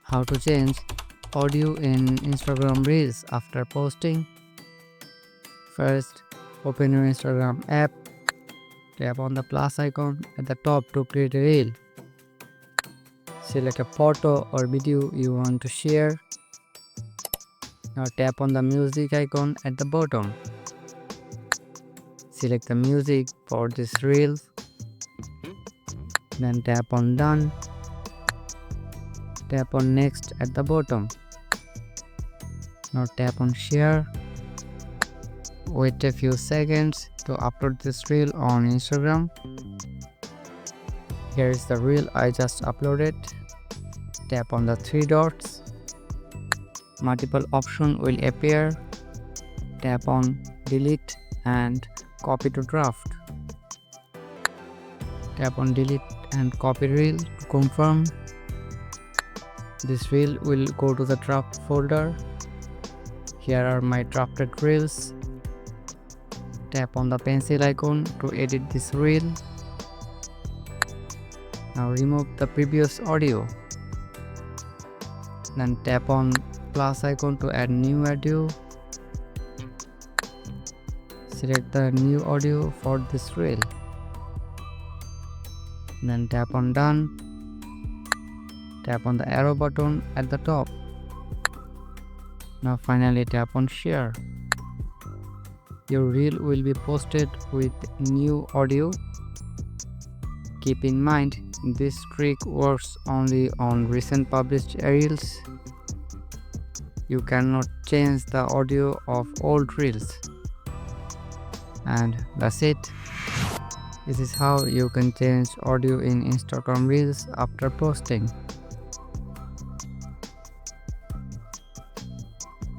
How to change audio in Instagram Reels after posting. First, open your Instagram app. Tap on the plus icon at the top to create a reel. Select a photo or video you want to share. Now tap on the music icon at the bottom. Select the music for this reel. Then tap on done. Tap on next at the bottom. Now tap on share. Wait a few seconds to upload this reel on Instagram. Here is the reel I just uploaded. Tap on the three dots. Multiple options will appear. Tap on delete and copy to draft. Tap on delete and copy reel to confirm. This reel will go to the draft folder. Here are my drafted reels. Tap on the pencil icon to edit this reel. Now remove the previous audio. Then tap on plus icon to add new audio. Select the new audio for this reel. Then tap on done. Tap on the arrow button at the top. Now finally tap on share. Your reel will be posted with new audio. Keep in mind, this trick works only on recent published reels. You cannot change the audio of old reels. And that's it. This is how you can change audio in Instagram Reels after posting.